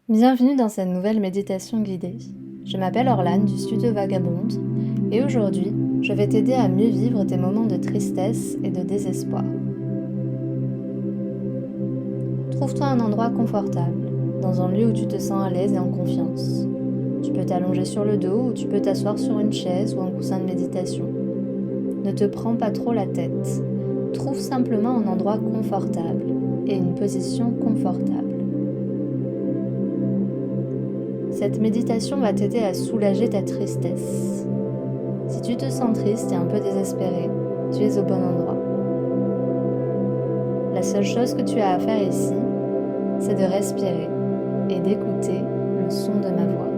Bienvenue dans cette nouvelle méditation guidée. Je m'appelle Orlane du studio Vagabonde et aujourd'hui, je vais t'aider à mieux vivre tes moments de tristesse et de désespoir. Trouve-toi un endroit confortable, dans un lieu où tu te sens à l'aise et en confiance. Tu peux t'allonger sur le dos ou tu peux t'asseoir sur une chaise ou un coussin de méditation. Ne te prends pas trop la tête. Trouve simplement un endroit confortable et une position confortable. Cette méditation va t'aider à soulager ta tristesse. Si tu te sens triste et un peu désespéré, tu es au bon endroit. La seule chose que tu as à faire ici, c'est de respirer et d'écouter le son de ma voix.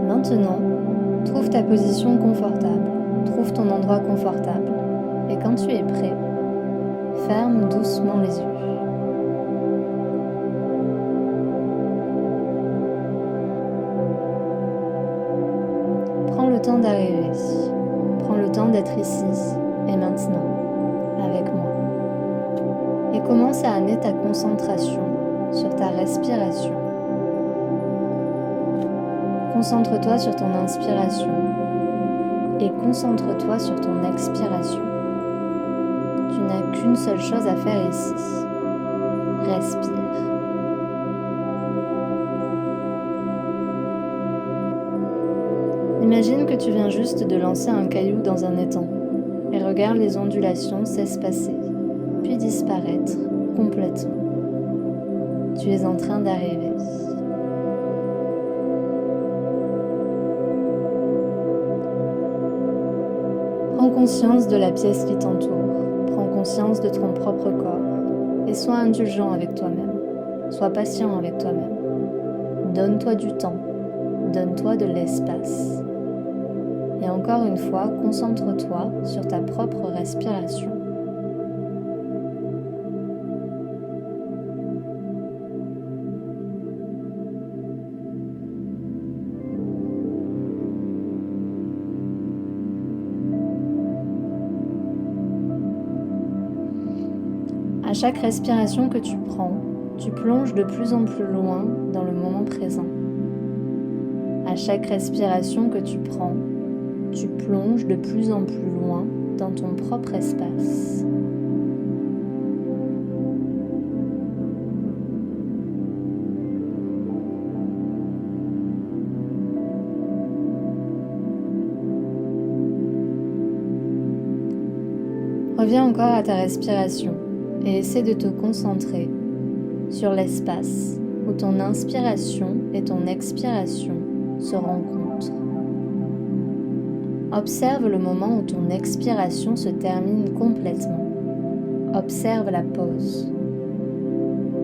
Maintenant, trouve ta position confortable, trouve ton endroit confortable et quand tu es prêt, ferme doucement les yeux. Prends le temps d'arriver, prends le temps d'être ici et maintenant, avec moi. Et commence à amener ta concentration sur ta respiration. Concentre-toi sur ton inspiration et concentre-toi sur ton expiration. Tu n'as qu'une seule chose à faire ici. Respire. Imagine que tu viens juste de lancer un caillou dans un étang et regarde les ondulations s'espacer, puis disparaître complètement. Tu es en train d'arriver. Prends conscience de la pièce qui t'entoure, prends conscience de ton propre corps et sois indulgent avec toi-même, sois patient avec toi-même. Donne-toi du temps, donne-toi de l'espace. Et encore une fois, concentre-toi sur ta propre respiration. À chaque respiration que tu prends, tu plonges de plus en plus loin dans le moment présent. À chaque respiration que tu prends, tu plonges de plus en plus loin dans ton propre espace. Reviens encore à ta respiration et essaie de te concentrer sur l'espace où ton inspiration et ton expiration se rencontrent. Observe le moment où ton expiration se termine complètement. Observe la pause.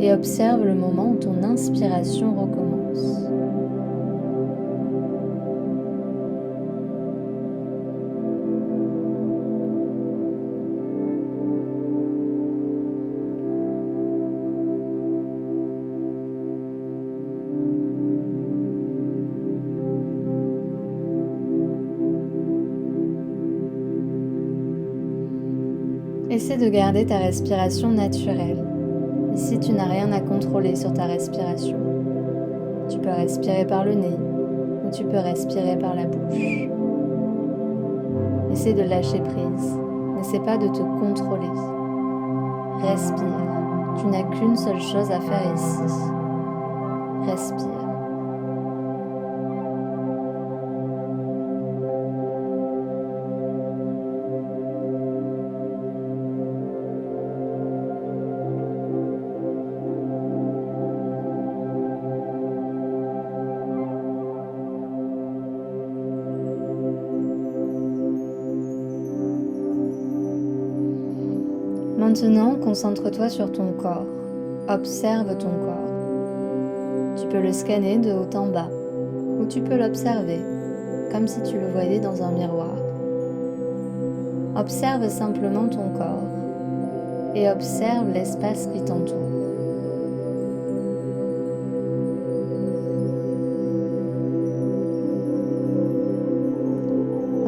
Et observe le moment où ton inspiration recommence. Essaie de garder ta respiration naturelle. Ici, tu n'as rien à contrôler sur ta respiration. Tu peux respirer par le nez ou tu peux respirer par la bouche. Essaie de lâcher prise. N'essaie pas de te contrôler. Respire. Tu n'as qu'une seule chose à faire ici. Respire. Maintenant, concentre-toi sur ton corps. Observe ton corps. Tu peux le scanner de haut en bas, ou tu peux l'observer, comme si tu le voyais dans un miroir. Observe simplement ton corps et observe l'espace qui t'entoure.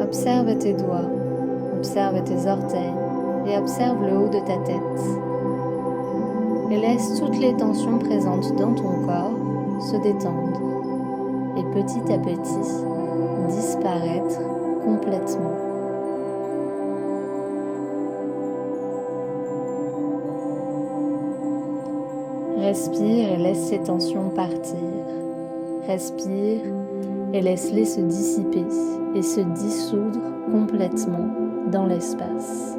Observe tes doigts, observe tes orteils, et observe le haut de ta tête. et laisse toutes les tensions présentes dans ton corps se détendre et petit à petit disparaître complètement. Respire et laisse ces tensions partir. Respire et laisse-les se dissiper et se dissoudre complètement dans l'espace.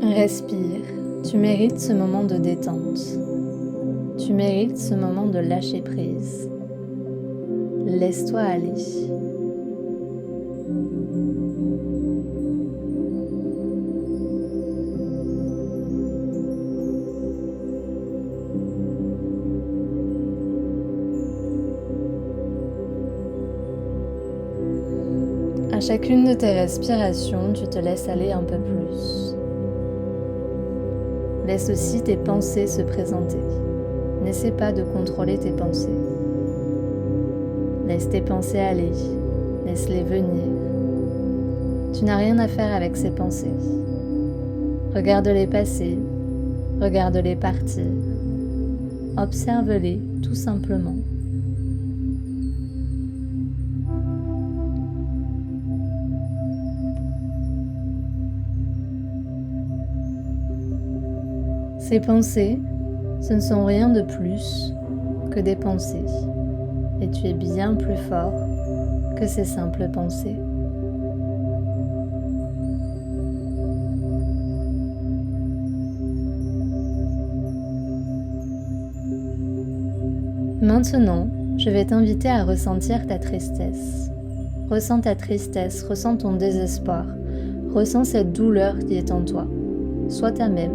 Respire, tu mérites ce moment de détente. Tu mérites ce moment de lâcher prise. Laisse-toi aller. À chacune de tes respirations, tu te laisses aller un peu plus. Laisse aussi tes pensées se présenter. N'essaie pas de contrôler tes pensées. Laisse tes pensées aller. Laisse-les venir. Tu n'as rien à faire avec ces pensées. Regarde-les passer. Regarde-les partir. Observe-les tout simplement. Ces pensées, ce ne sont rien de plus que des pensées, et tu es bien plus fort que ces simples pensées. Maintenant, je vais t'inviter à ressentir ta tristesse. Ressens ta tristesse, ressens ton désespoir, ressens cette douleur qui est en toi. Sois toi-même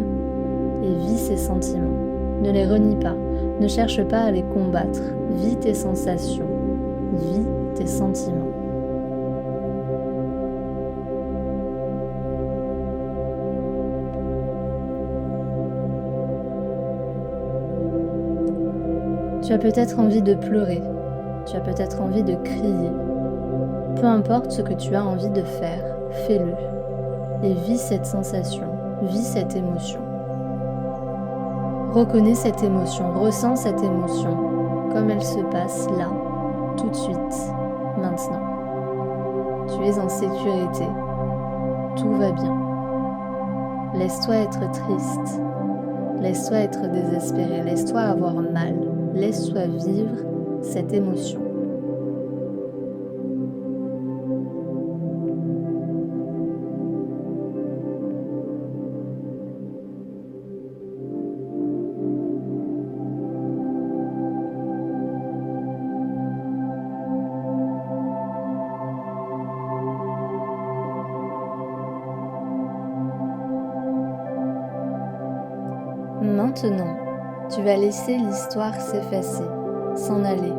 et vis ces sentiments. Ne les renie pas, ne cherche pas à les combattre. Vis tes sensations, vis tes sentiments. Tu as peut-être envie de pleurer, tu as peut-être envie de crier. Peu importe ce que tu as envie de faire, fais-le. Et vis cette sensation, vis cette émotion. Reconnais cette émotion, ressens cette émotion, comme elle se passe là, tout de suite, maintenant. Tu es en sécurité, tout va bien. Laisse-toi être triste, laisse-toi être désespéré, laisse-toi avoir mal, laisse-toi vivre cette émotion. Maintenant, tu vas laisser l'histoire s'effacer, s'en aller,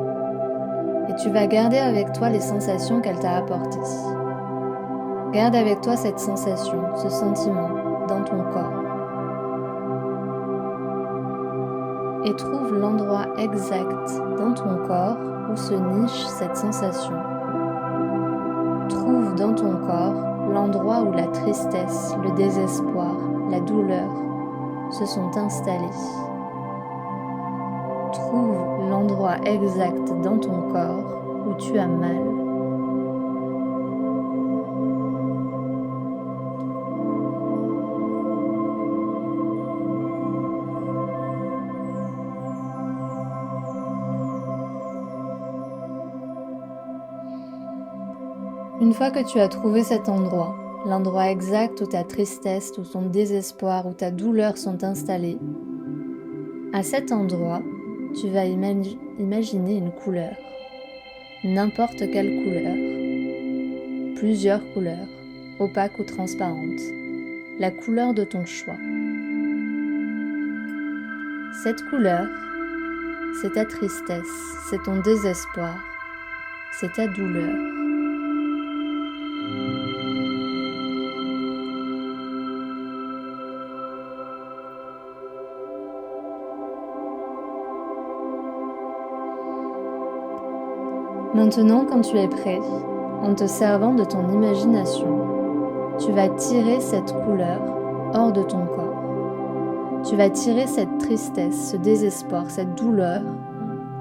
et tu vas garder avec toi les sensations qu'elle t'a apportées. Garde avec toi cette sensation, ce sentiment dans ton corps. Et trouve l'endroit exact dans ton corps où se niche cette sensation. Trouve dans ton corps l'endroit où la tristesse, le désespoir, la douleur se sont installés. Trouve l'endroit exact dans ton corps où tu as mal. Une fois que tu as trouvé cet endroit, l'endroit exact où ta tristesse, où ton désespoir, où ta douleur sont installés, à cet endroit, tu vas imaginer une couleur, n'importe quelle couleur, plusieurs couleurs, opaques ou transparentes, la couleur de ton choix. Cette couleur, c'est ta tristesse, c'est ton désespoir, c'est ta douleur. Maintenant, quand tu es prêt, en te servant de ton imagination, tu vas tirer cette couleur hors de ton corps. Tu vas tirer cette tristesse, ce désespoir, cette douleur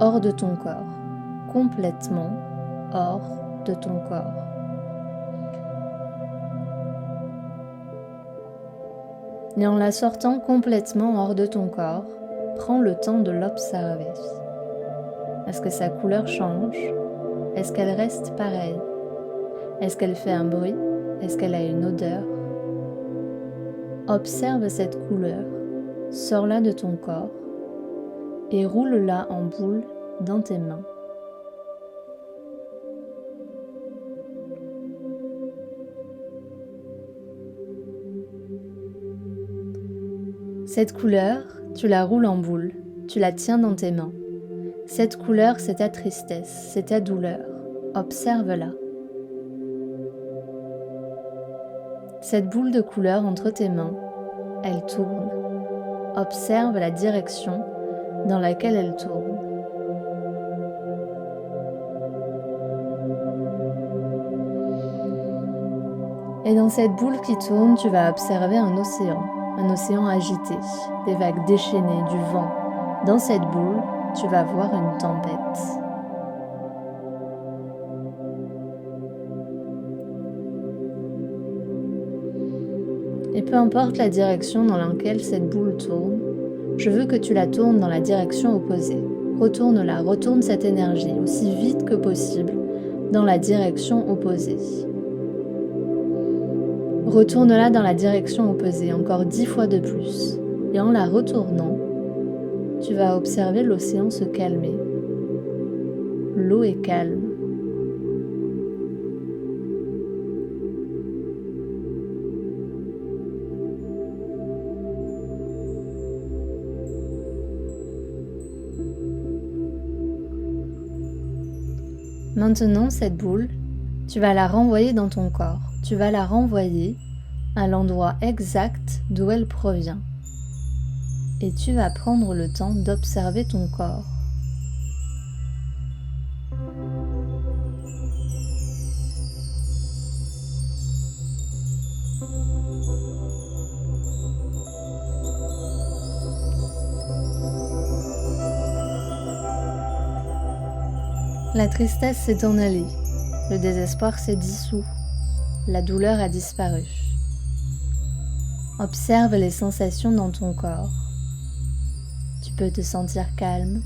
hors de ton corps, complètement hors de ton corps. Et en la sortant complètement hors de ton corps, prends le temps de l'observer. Est-ce que sa couleur change? Est-ce qu'elle reste pareille? Est-ce qu'elle fait un bruit? Est-ce qu'elle a une odeur? Observe cette couleur, sors-la de ton corps et roule-la en boule dans tes mains. Cette couleur, tu la roules en boule, tu la tiens dans tes mains. Cette couleur, c'est ta tristesse, c'est ta douleur. Observe-la. Cette boule de couleur entre tes mains, elle tourne. Observe la direction dans laquelle elle tourne. Et dans cette boule qui tourne, tu vas observer un océan agité, des vagues déchaînées, du vent. Dans cette boule, tu vas voir une tempête. Et peu importe la direction dans laquelle cette boule tourne, je veux que tu la tournes dans la direction opposée. Retourne-la, retourne cette énergie aussi vite que possible dans la direction opposée. Retourne-la dans la direction opposée, encore 10 fois de plus. Et en la retournant, tu vas observer l'océan se calmer. L'eau est calme. Maintenant, cette boule, tu vas la renvoyer dans ton corps. Tu vas la renvoyer à l'endroit exact d'où elle provient. Et tu vas prendre le temps d'observer ton corps. La tristesse s'est en allée, le désespoir s'est dissous, la douleur a disparu. Observe les sensations dans ton corps. Tu peux te sentir calme,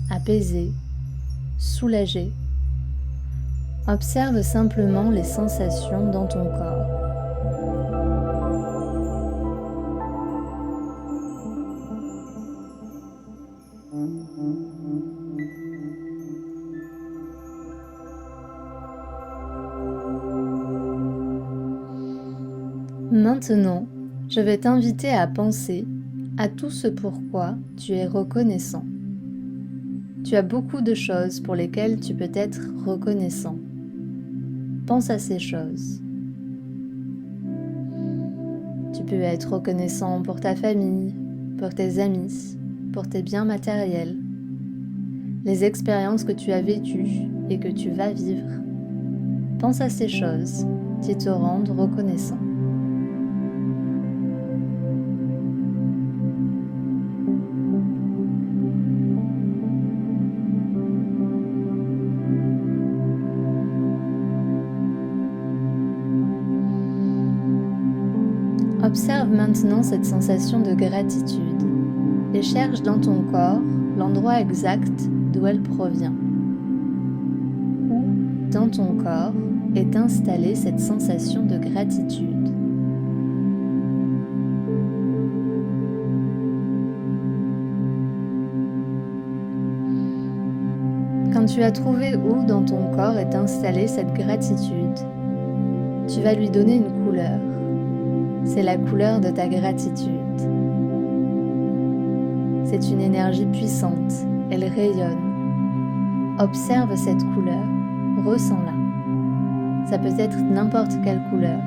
apaisé, soulagé. Observe simplement les sensations dans ton corps. Maintenant, je vais t'inviter à penser à tout ce pourquoi tu es reconnaissant. Tu as beaucoup de choses pour lesquelles tu peux être reconnaissant. Pense à ces choses. Tu peux être reconnaissant pour ta famille, pour tes amis, pour tes biens matériels, les expériences que tu as vécues et que tu vas vivre. Pense à ces choses qui te rendent reconnaissant. Observe maintenant cette sensation de gratitude et cherche dans ton corps l'endroit exact d'où elle provient. Où, dans ton corps, est installée cette sensation de gratitude. Quand tu as trouvé où dans ton corps est installée cette gratitude, tu vas lui donner une couleur. C'est la couleur de ta gratitude. C'est une énergie puissante, elle rayonne. Observe cette couleur, ressens-la. Ça peut être n'importe quelle couleur,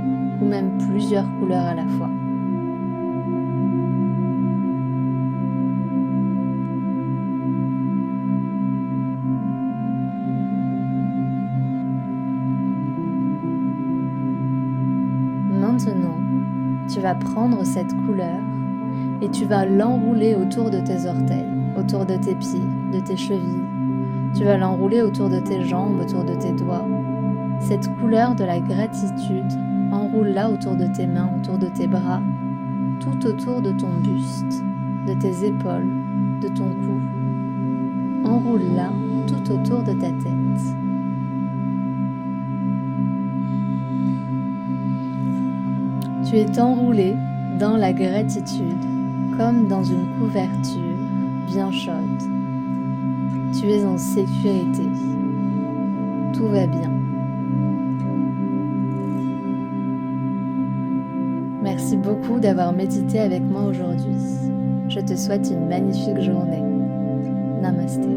ou même plusieurs couleurs à la fois. maintenant, tu vas prendre cette couleur et tu vas l'enrouler autour de tes orteils, autour de tes pieds, de tes chevilles. Tu vas l'enrouler autour de tes jambes, autour de tes doigts. Cette couleur de la gratitude, enroule-la autour de tes mains, autour de tes bras, tout autour de ton buste, de tes épaules, de ton cou. Enroule-la tout autour de ta tête. Tu es enroulé dans la gratitude, comme dans une couverture bien chaude. Tu es en sécurité. Tout va bien. Merci beaucoup d'avoir médité avec moi aujourd'hui. Je te souhaite une magnifique journée. Namasté.